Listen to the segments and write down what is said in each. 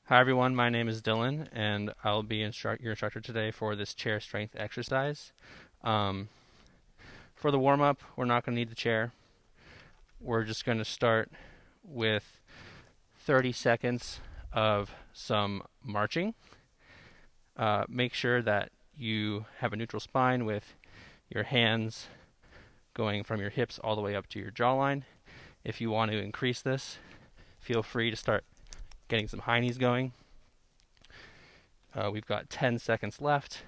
Hi everyone, my name is Dylan, and I'll be your instructor today for this chair strength exercise. Um, for the warm up, we're not going to need the chair. We're just going to start with 30 seconds of some marching. Make sure that you have a neutral spine with your hands going from your hips all the way up to your jawline. If you want to increase this, feel free to start getting some high knees going. We've got 10 seconds left,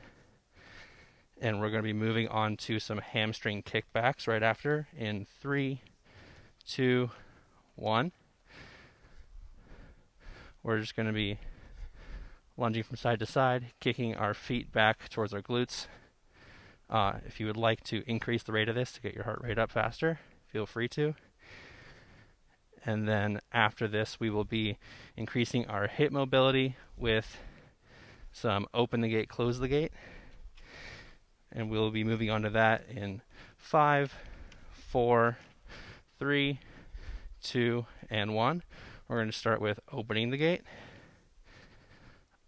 and we're going to be moving on to some hamstring kickbacks right after in 3, 2, 1. We're just going to be lunging from side to side, kicking our feet back towards our glutes. If you would like to increase the rate of this to get your heart rate up faster, feel free to. And then after this, we will be increasing our hip mobility with some open the gate, close the gate. And we'll be moving on to that in 5, 4, 3, 2, and 1. We're going to start with opening the gate.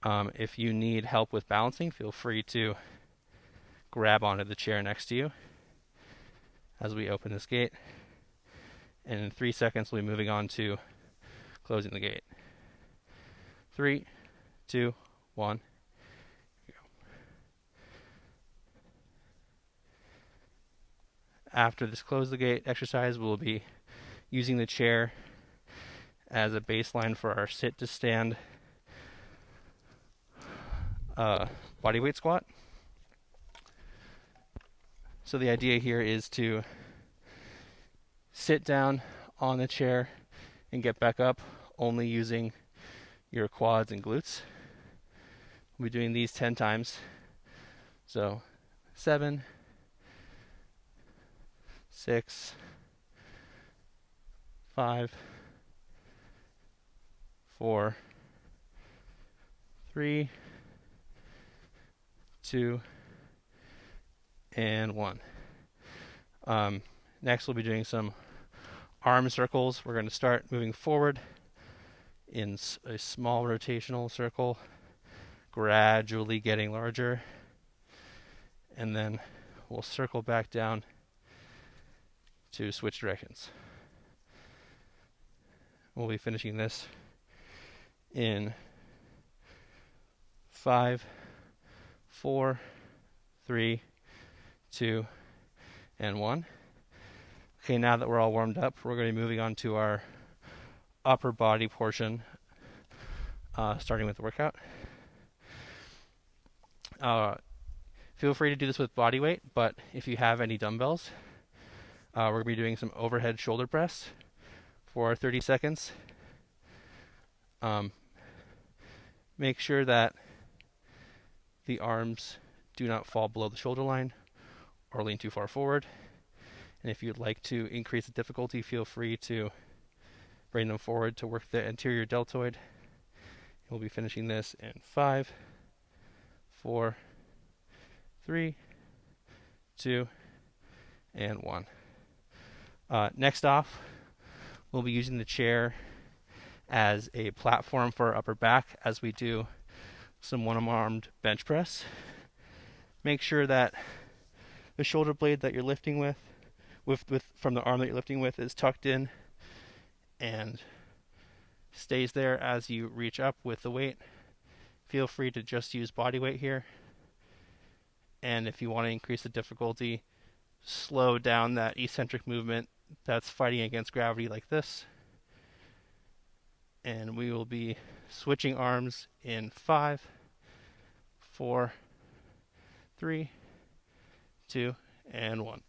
If you need help with balancing, feel free to grab onto the chair next to you as we open this gate. And in 3 seconds, we'll be moving on to closing the gate. 3, 2, 1. After this close the gate exercise, we'll be using the chair as a baseline for our sit to stand body weight squat. So the idea here is to sit down on the chair and get back up only using your quads and glutes. We'll be doing these 10 times. So 7, 6, 5, 4, 3, 2, and 1. Next, we'll be doing some arm circles. We're going to start moving forward in a small rotational circle, gradually getting larger, and then we'll circle back down to switch directions. We'll be finishing this in 5, 4, 3, 2, and 1. Okay, now that we're all warmed up, we're going to be moving on to our upper body portion, starting with the workout. Feel free to do this with body weight, but if you have any dumbbells, we're going to be doing some overhead shoulder press for 30 seconds. Make sure that the arms do not fall below the shoulder line or lean too far forward. And if you'd like to increase the difficulty, feel free to bring them forward to work the anterior deltoid. We'll be finishing this in 5, 4, 3, 2, and 1. Next off, we'll be using the chair as a platform for our upper back as we do some one-armed bench press. Make sure that the shoulder blade that you're lifting with from the arm that you're lifting with is tucked in and stays there as you reach up with the weight. Feel free to just use body weight here. And if you want to increase the difficulty, slow down that eccentric movement that's fighting against gravity like this. And we will be switching arms in 5, 4, 3, 2, and 1.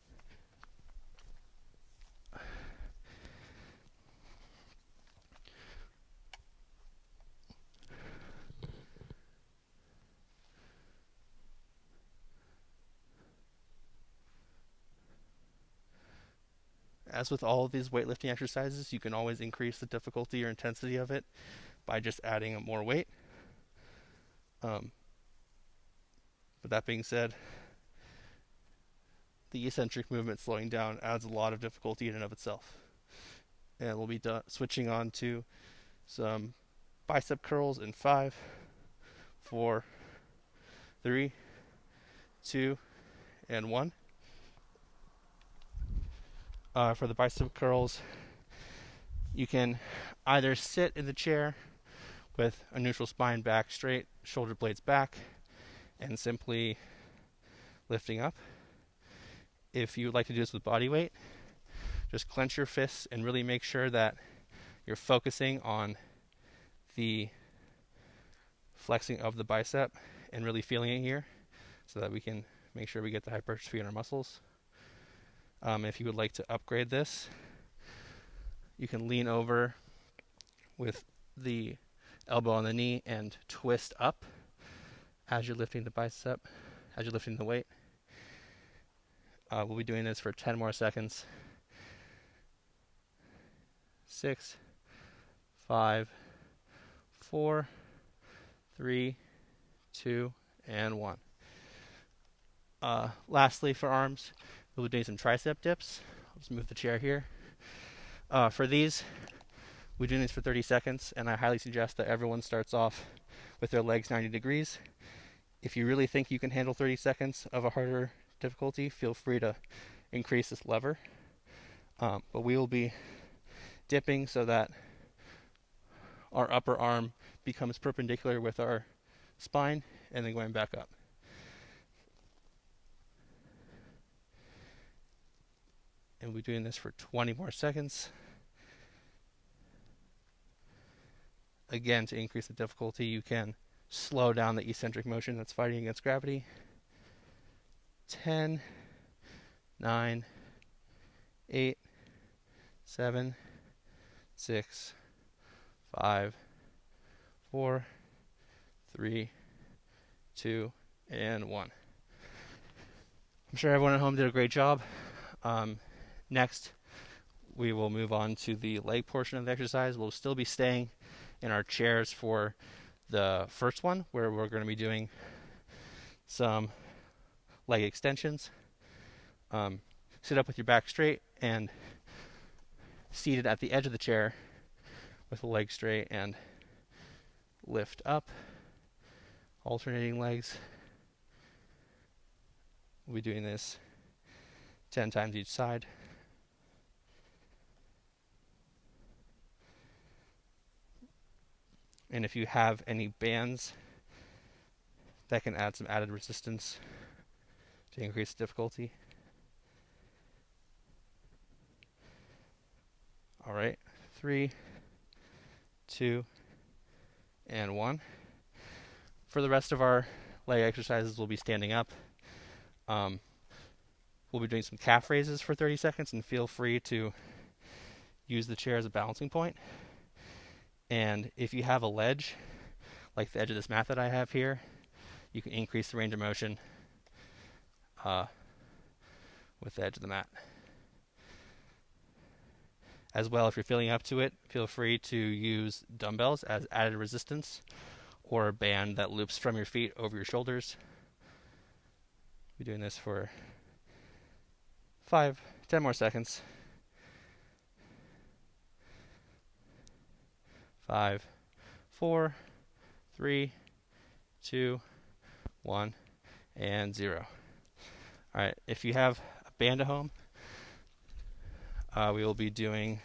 As with all of these weightlifting exercises, you can always increase the difficulty or intensity of it by just adding more weight. But that being said, the eccentric movement slowing down adds a lot of difficulty in and of itself. And we'll be switching on to some bicep curls in 5, 4, 3, 2, and 1. For the bicep curls, you can either sit in the chair with a neutral spine, back straight, shoulder blades back, and simply lifting up. If you would like to do this with body weight, just clench your fists and really make sure that you're focusing on the flexing of the bicep and really feeling it here so that we can make sure we get the hypertrophy in our muscles. If you would like to upgrade this, you can lean over with the elbow on the knee and twist up as you're lifting the bicep, as you're lifting the weight. We'll be doing this for 10 more seconds. 6, 5, 4, 3, 2, and 1. Lastly, for arms, we'll be doing some tricep dips. I'll just move the chair here. For these, we're doing this for 30 seconds, and I highly suggest that everyone starts off with their legs 90 degrees. If you really think you can handle 30 seconds of a harder difficulty, feel free to increase this lever. But we will be dipping so that our upper arm becomes perpendicular with our spine and then going back up. And we'll be doing this for 20 more seconds. Again, to increase the difficulty, you can slow down the eccentric motion that's fighting against gravity. 10, 9, 8, 7, 6, 5, 4, 3, 2, and 1. I'm sure everyone at home did a great job. Next, we will move on to the leg portion of the exercise. We'll still be staying in our chairs for the first one, where we're going to be doing some leg extensions. Sit up with your back straight and seated at the edge of the chair with the leg straight and lift up, alternating legs. We'll be doing this 10 times each side. And if you have any bands, that can add some added resistance to increase difficulty. All right, 3, 2, and 1. For the rest of our leg exercises, we'll be standing up. We'll be doing some calf raises for 30 seconds, and feel free to use the chair as a balancing point. And if you have a ledge, like the edge of this mat that I have here, you can increase the range of motion with the edge of the mat. As well, if you're feeling up to it, feel free to use dumbbells as added resistance or a band that loops from your feet over your shoulders. We're doing this for 10 more seconds. 5, 4, 3, 2, 1, and 0. All right, if you have a band at home, we will be doing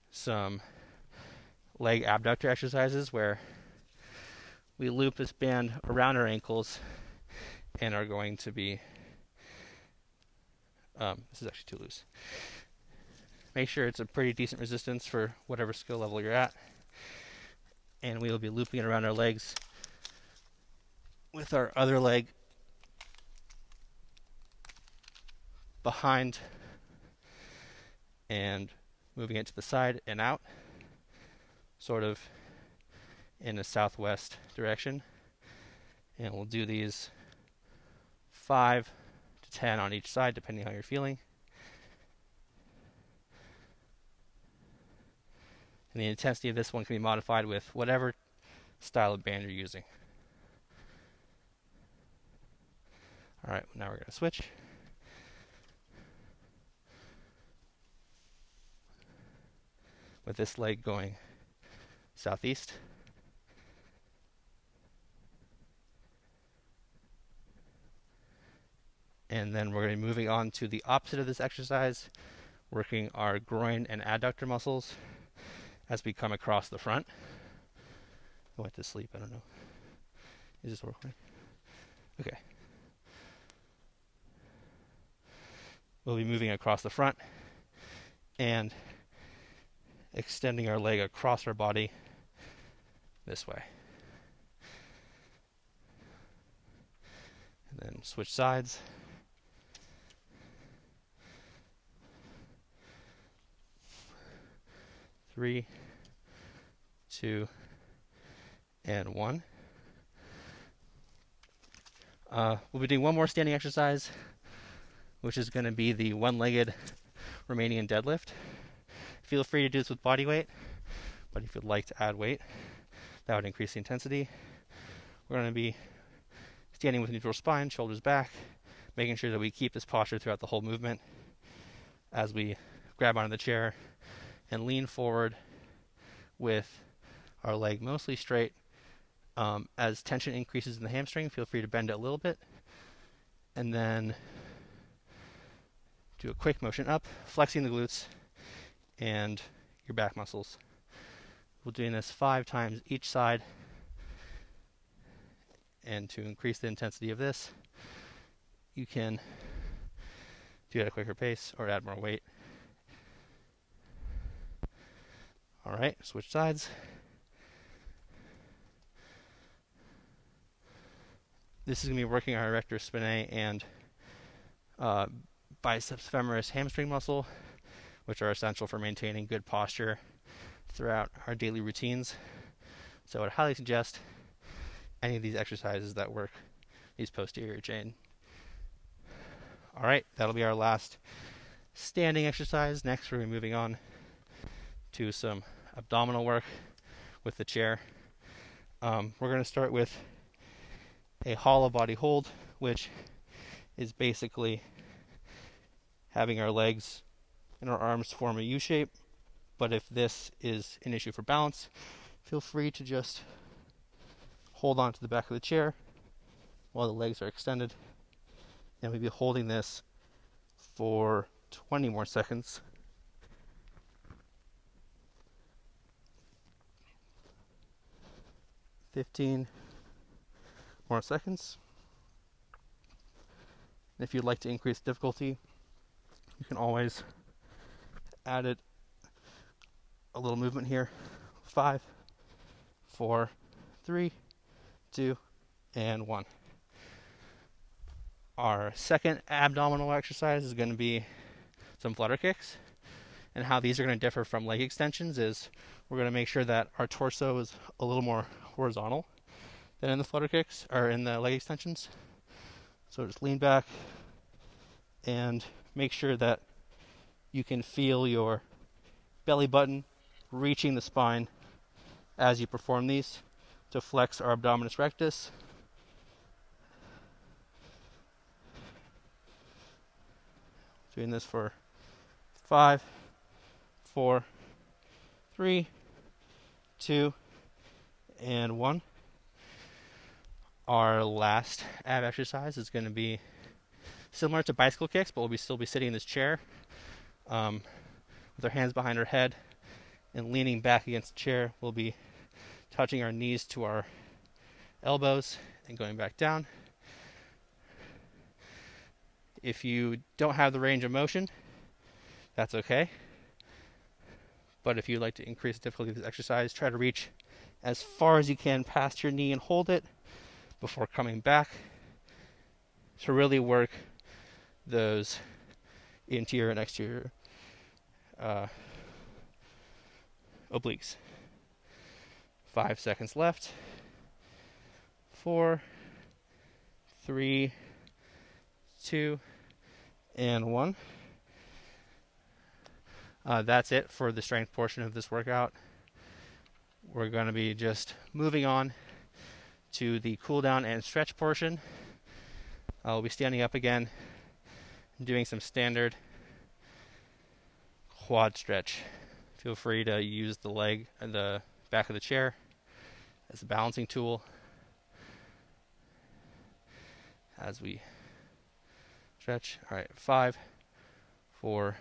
some leg abductor exercises where we loop this band around our ankles and are going to be, this is actually too loose. Make sure it's a pretty decent resistance for whatever skill level you're at. And we will be looping it around our legs with our other leg behind and moving it to the side and out, sort of in a southwest direction. And we'll do these 5 to 10 on each side, depending on how you're feeling. And the intensity of this one can be modified with whatever style of band you're using. All right, now we're going to switch. With this leg going southeast. And then we're going to be moving on to the opposite of this exercise, working our groin and adductor muscles as we come across the front. I went to sleep, I don't know. Is this working? Okay. We'll be moving across the front and extending our leg across our body this way. And then switch sides. Three, two, and one. We'll be doing one more standing exercise, which is going to be the one-legged Romanian deadlift. Feel free to do this with body weight, but if you'd like to add weight, that would increase the intensity. We're going to be standing with neutral spine, shoulders back, making sure that we keep this posture throughout the whole movement as we grab onto the chair and lean forward with our leg mostly straight. As tension increases in the hamstring, feel free to bend it a little bit. And then do a quick motion up, flexing the glutes and your back muscles. We're doing this 5 times each side. And to increase the intensity of this, you can do it at a quicker pace or add more weight. All right, switch sides. This is going to be working our erector spinae and biceps femoris hamstring muscle, which are essential for maintaining good posture throughout our daily routines. So I would highly suggest any of these exercises that work these posterior chain. All right, that'll be our last standing exercise. Next, we're going to be moving on to some abdominal work with the chair. We're going to start with a hollow body hold, which is basically having our legs and our arms form a U shape. But if this is an issue for balance, feel free to just hold on to the back of the chair while the legs are extended. And we'll be holding this for 20 more seconds. $15 more seconds. And if you'd like to increase difficulty, you can always add it a little movement here. 5, 4, 3, 2, and 1. Our second abdominal exercise is going to be some flutter kicks. And how these are going to differ from leg extensions is we're going to make sure that our torso is a little more horizontal than in the flutter kicks or in the leg extensions. So just lean back and make sure that you can feel your belly button reaching the spine as you perform these to flex our abdominis rectus. Doing this for 5, 4, 3, 2, and 1. Our last ab exercise is going to be similar to bicycle kicks, but we'll still be sitting in this chair with our hands behind our head and leaning back against the chair. We'll be touching our knees to our elbows and going back down. If you don't have the range of motion, that's okay. But if you'd like to increase the difficulty of this exercise, try to reach as far as you can past your knee and hold it before coming back to really work those interior and exterior obliques. 5 seconds left. 4, 3, 2, and 1. That's it for the strength portion of this workout. We're going to be just moving on to the cool down and stretch portion. I'll be standing up again and doing some standard quad stretch. Feel free to use the back of the chair as a balancing tool as we stretch. All right, 5, 4,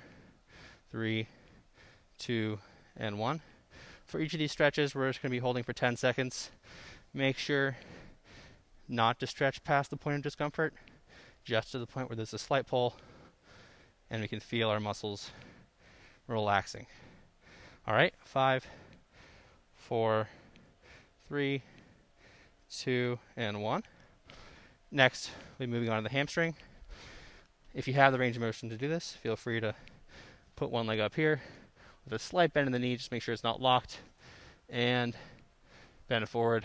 3, 2, and 1. For each of these stretches, we're just going to be holding for 10 seconds. Make sure not to stretch past the point of discomfort, just to the point where there's a slight pull, and we can feel our muscles relaxing. All right, 5, 4, 3, 2, and 1. Next, we'll be moving on to the hamstring. If you have the range of motion to do this, feel free to put one leg up here with a slight bend in the knee. Just make sure it's not locked, and bend it forward.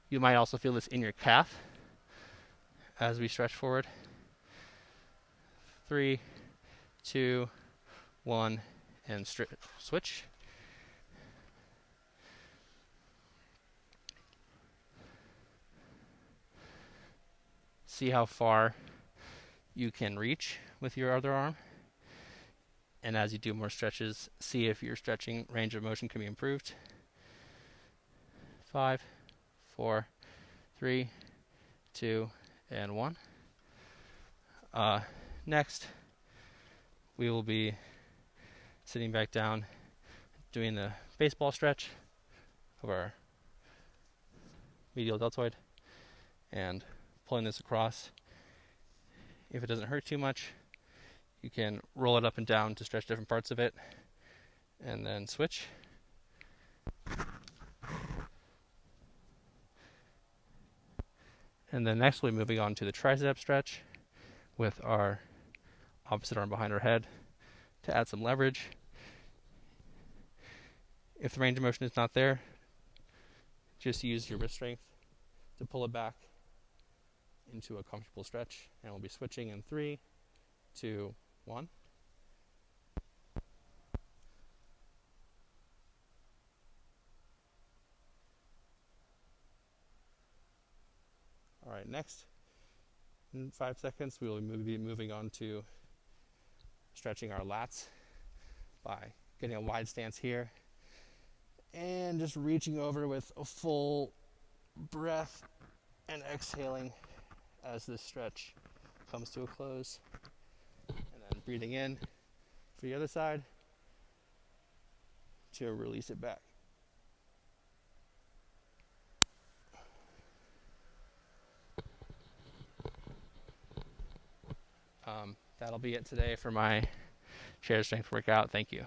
You might also feel this in your calf as we stretch forward. 3, 2, 1, and switch. See how far you can reach with your other arm. And as you do more stretches, see if your stretching range of motion can be improved. 5, 4, 3, 2, and 1. Next, we will be sitting back down, doing the baseball stretch of our medial deltoid, and pulling this across. If it doesn't hurt too much, you can roll it up and down to stretch different parts of it, and then switch. And then next we'll be moving on to the tricep stretch with our opposite arm behind our head to add some leverage. If the range of motion is not there, just use your wrist strength to pull it back into a comfortable stretch. And we'll be switching in 3, 2, 1. All right, next, in 5 seconds, we will be moving on to stretching our lats by getting a wide stance here and just reaching over with a full breath and exhaling as this stretch comes to a close. And then breathing in for the other side to release it back. That'll be it today for my chair strength workout. Thank you.